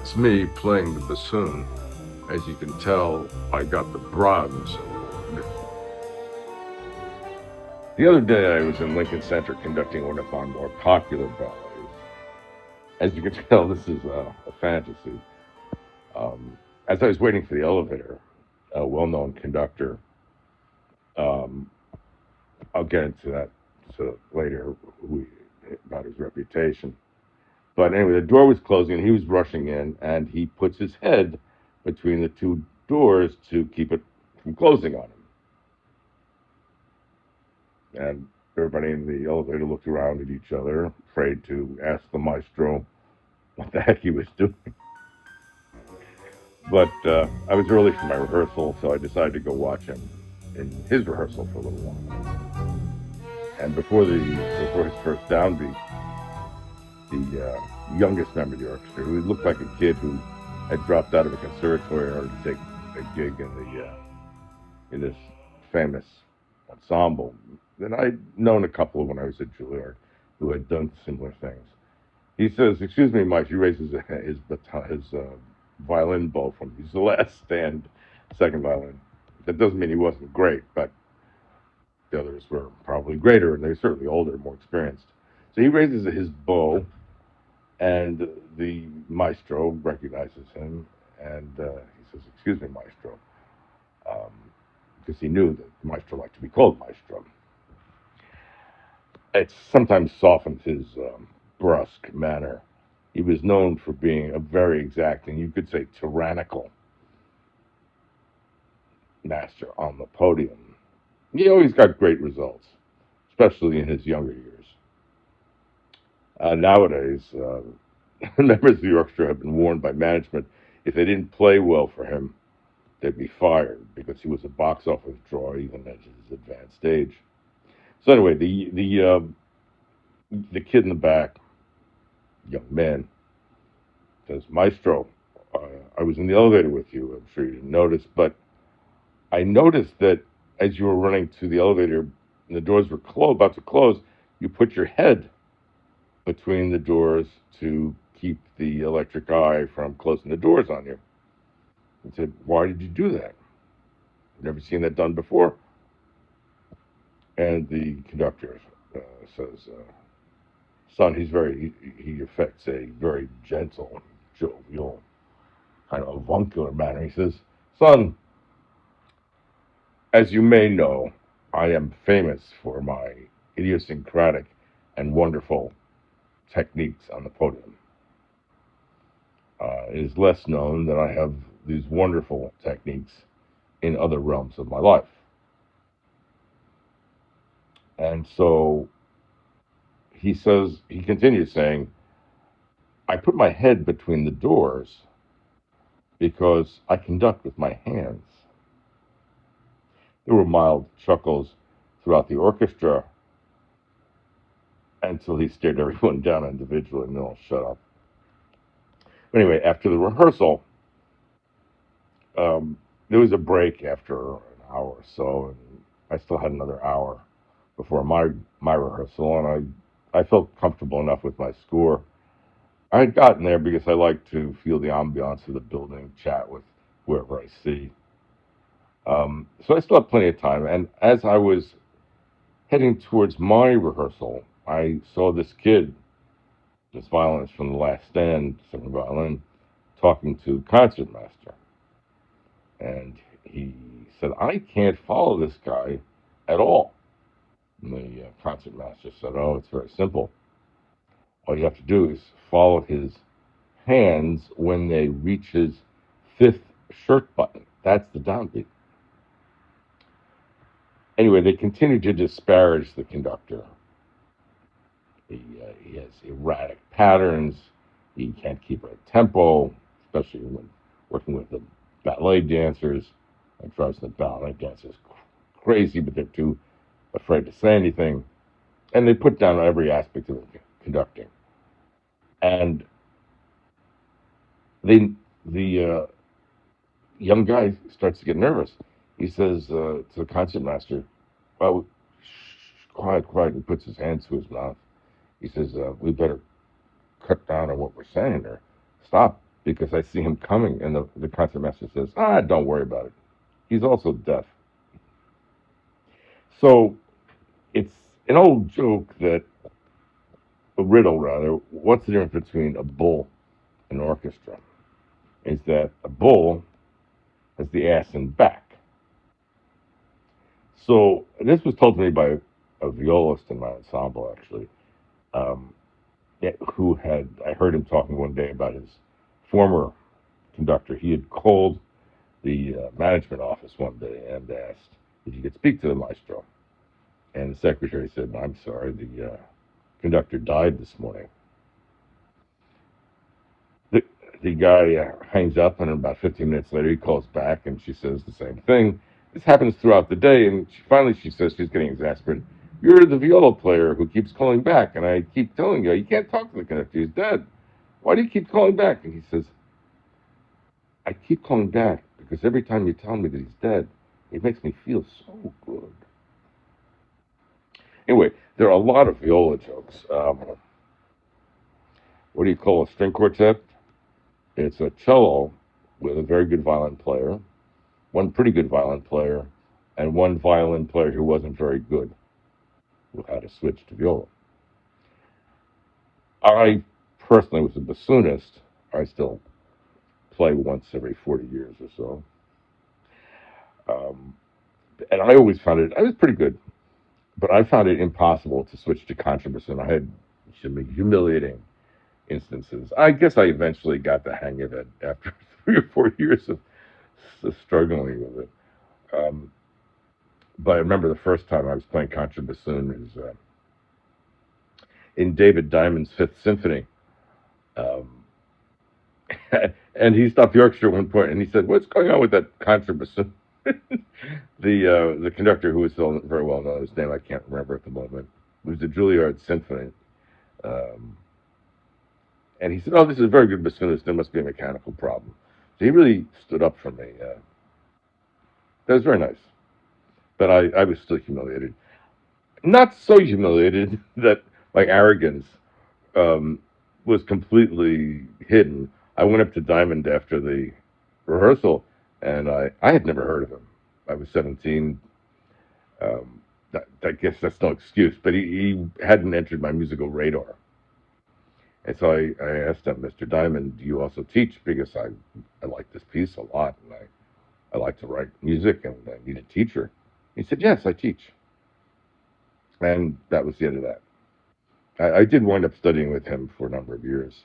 It's me playing the bassoon. As you can tell, I got the Brahms. The other day, I was in Lincoln Center conducting one of my more popular ballets. As you can tell, this is a fantasy. As I was waiting for the elevator, a well-known conductor, um, I'll get into that later, about his reputation. But anyway, the door was closing, and he was rushing in, and he puts his head between the two doors to keep it from closing on him. And everybody in the elevator looked around at each other, afraid to ask the maestro what the heck he was doing. But I was early for my rehearsal, so I decided to go watch him in his rehearsal for a little while. And before his first downbeat, the youngest member of the orchestra, who looked like a kid who had dropped out of a conservatory in order to take a gig in this famous ensemble. And I'd known a couple when I was at Juilliard who had done similar things. He says, "Excuse me, Mike." He raises his violin bow from he's the last stand, second violin. That doesn't mean he wasn't great, but the others were probably greater, and they're certainly older, more experienced. So he raises his bow, and the maestro recognizes him, and he says, "Excuse me, maestro," um, because he knew that the maestro liked to be called maestro. It sometimes softened his brusque manner. He was known for being a very exacting, you could say tyrannical master on the podium. He always got great results, especially in his younger years. Nowadays, members of the orchestra have been warned by management if they didn't play well for him, they'd be fired because he was a box office draw even at his advanced age. So anyway, the kid in the back, young man, says, "Maestro, uh, I was in the elevator with you. I'm sure you didn't notice, but I noticed that as you were running to the elevator and the doors were about to close, you put your head between the doors to keep the electric eye from closing the doors on you." I said, "Why did you do that? Never seen that done before." And the conductor says, "Son, he affects a very gentle, jovial, kind of avuncular manner." He says, "Son, as you may know, I am famous for my idiosyncratic and wonderful techniques on the podium. It is less known that I have these wonderful techniques in other realms of my life." And so he continues saying, "I put my head between the doors because I conduct with my hands." There were mild chuckles throughout the orchestra until he stared everyone down individually and they all shut up. Anyway, after the rehearsal, there was a break after an hour or so, and I still had another hour before my rehearsal, and I felt comfortable enough with my score. I had gotten there because I like to feel the ambiance of the building, chat with whoever I see. So I still have plenty of time, and as I was heading towards my rehearsal, I saw this kid, this violinist from the last stand, second violin, talking to concertmaster. And he said, "I can't follow this guy at all." And the concertmaster said, "Oh, it's very simple. All you have to do is follow his hands when they reach his fifth shirt button. That's the downbeat." Anyway, they continued to disparage the conductor. He has erratic patterns. He can't keep a tempo, especially when working with the ballet dancers. It drives the ballet dancers crazy, but they're too afraid to say anything. And they put down every aspect of conducting. And the young guy starts to get nervous. He says to the concertmaster, "Well, shh, quiet, quiet." He puts his hands to his mouth. He says, "We better cut down on what we're saying, or stop." because I see him coming, and the concertmaster says, don't worry about it. He's also deaf. So it's an old joke that, a riddle rather, what's the difference between a bull and an orchestra? Is that a bull has the ass and back. So this was told to me by a violist in my ensemble, actually, um, who had, I heard him talking one day about his former conductor. He had called the management office one day and asked if he could speak to the maestro. And the secretary said, I'm sorry, the conductor died this morning. The, the guy hangs up, and about 15 minutes later, he calls back, and she says the same thing. This happens throughout the day, and finally she says, she's getting exasperated. You're the viola player who keeps calling back, and I keep telling you can't talk to the conductor. He's dead. Why do you keep calling back? And he says, I keep calling back because every time you tell me that he's dead, it makes me feel so good. Anyway, there are a lot of viola jokes. What do you call a string quartet? It's a cello with a very good violin player, one pretty good violin player, and one violin player who wasn't very good, who had to switch to viola. I personally was a bassoonist. I still play once every 40 years or so. And I always found it, I was pretty good, but I found it impossible to switch to contrabassoon. I had humiliating instances. I guess I eventually got the hang of it after 3 or 4 years of struggling with it. But I remember the first time I was playing contrabassoon was in David Diamond's Fifth Symphony. And he stopped the orchestra at one point and he said, "What's going on with that contrabassoon?" The conductor, who was still very well known, his name I can't remember at the moment, it was the Juilliard Symphony. And he said, "Oh, this is a very good bassoonist. There must be a mechanical problem." So he really stood up for me. That was very nice. But I was still humiliated. Not so humiliated that my arrogance was completely hidden. I went up to Diamond after the rehearsal, and I had never heard of him. I was 17. I guess that's no excuse, but he hadn't entered my musical radar. And so I asked him, Mr. Diamond, do you also teach? Because I like this piece a lot, and I like to write music, and I need a teacher. He said, yes, I teach. And that was the end of that. I did wind up studying with him for a number of years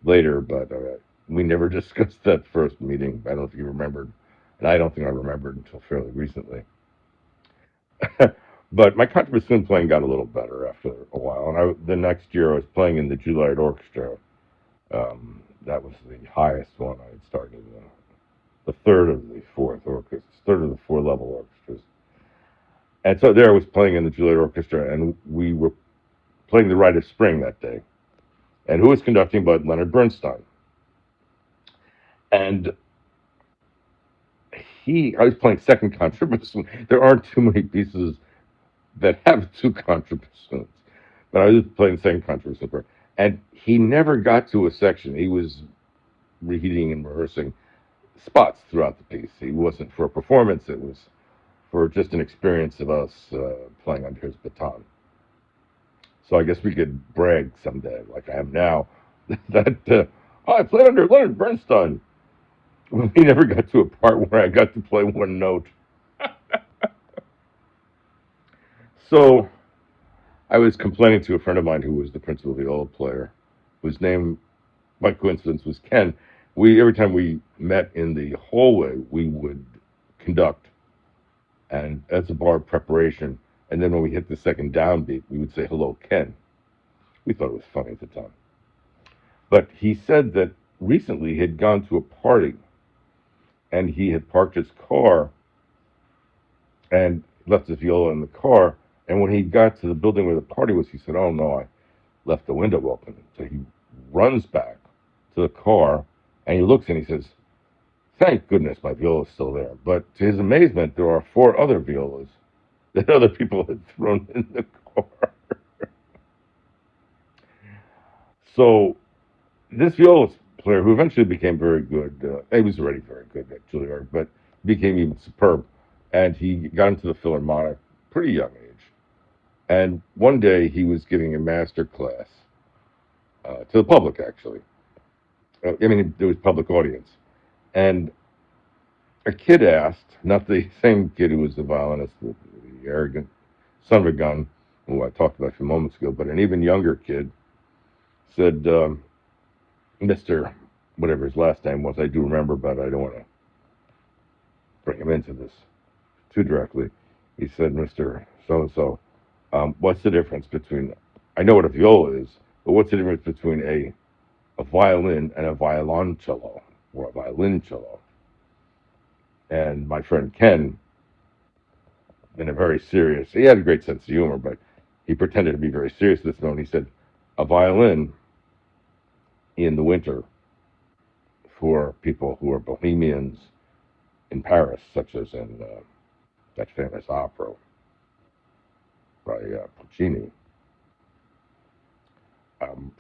later, but we never discussed that first meeting. I don't know if you remembered, and I don't think I remembered until fairly recently. But my contrabassoon playing got a little better after a while, and the next year I was playing in the Juilliard Orchestra. That was the highest one I had started, the third of the fourth orchestra, third of the four level orchestras. And so there I was playing in the Juilliard Orchestra, and we were playing the Rite of Spring that day. And who was conducting but Leonard Bernstein? And I was playing second contrabassoon. There aren't too many pieces that have two contrabassoons, but I was playing second contrabassoon. And he never got to a section. He was reheating and rehearsing spots throughout the piece. He wasn't for a performance. It was for just an experience of us playing under his baton. So I guess we could brag someday, like I am now, that I played under Leonard Bernstein. Well, he never got to a part where I got to play one note. So I was complaining to a friend of mine who was the principal viola player, whose name, by coincidence, was Ken. Every time we met in the hallway, we would conduct, and as a bar preparation. And then when we hit the second downbeat, we would say, "Hello, Ken." We thought it was funny at the time. But he said that recently he had gone to a party, and he had parked his car and left his viola in the car. And when he got to the building where the party was, he said, "Oh no, I left the window open." So he runs back to the car, and he looks and he says, "Thank goodness my viola is still there." But to his amazement, there are 4 other violas that other people had thrown in the car. So this viola player who eventually became very good. He was already very good at Juilliard, but became even superb. And he got into the Philharmonic pretty young age. And one day he was giving a master class to the public, actually. I mean, there was public audience. And a kid asked, not the same kid who was the violinist, the arrogant son of a gun, who I talked about a few moments ago, but an even younger kid said, Mr. whatever his last name was, I do remember, but I don't want to bring him into this too directly. He said, Mr. So-and-so, what's the difference between, I know what a viola is, but what's the difference between a violin and a violoncello or a violoncello? And my friend Ken, in a very serious, he had a great sense of humor, but he pretended to be very serious at this moment. He said, a violin in the winter for people who are bohemians in Paris, such as in that famous opera by Puccini,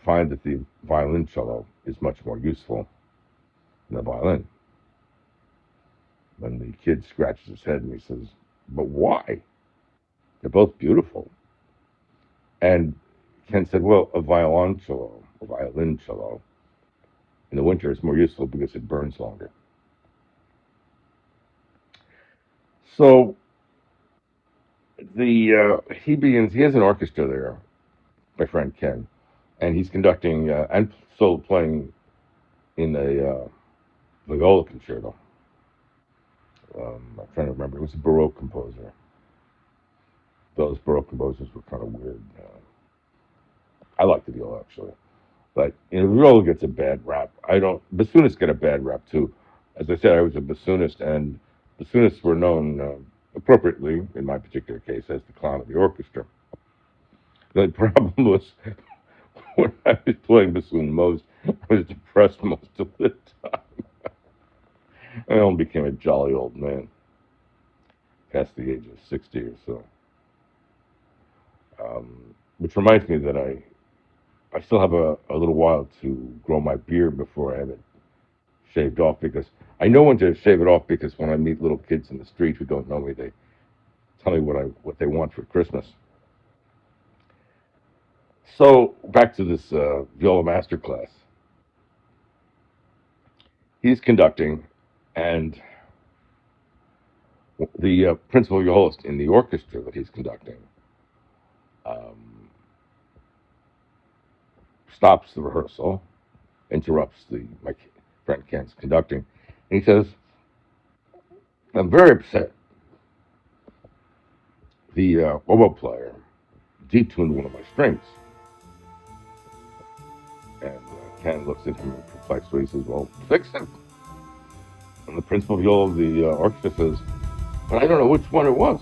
find that the violoncello is much more useful than the violin. When the kid scratches his head and he says, but why? They're both beautiful. And Ken said, well, a violoncello in the winter is more useful because it burns longer. So he has an orchestra there, my friend Ken, and he's conducting and solo playing in a viola concerto. I'm trying to remember. It was a Baroque composer. Those Baroque composers were kind of weird. I like the viola actually, but viola gets a bad rap. Bassoonists get a bad rap too. As I said, I was a bassoonist, and bassoonists were known appropriately, in my particular case, as the clown of the orchestra. The problem was when I was playing bassoon most, I was depressed most of the time. I only became a jolly old man, past the age of 60 or so. Which reminds me that I still have a little while to grow my beard before I have it shaved off, because I know when to shave it off, because when I meet little kids in the street who don't know me, they tell me what they want for Christmas. So back to this viola master class. He's conducting, and the principal violist in the orchestra that he's conducting stops the rehearsal, interrupts my friend Ken's conducting, and he says, I'm very upset. The oboe player detuned one of my strings. And Ken looks at him perplexedly. He says, well, fix it. And the principal viola of the orchestra says, but I don't know which one it was.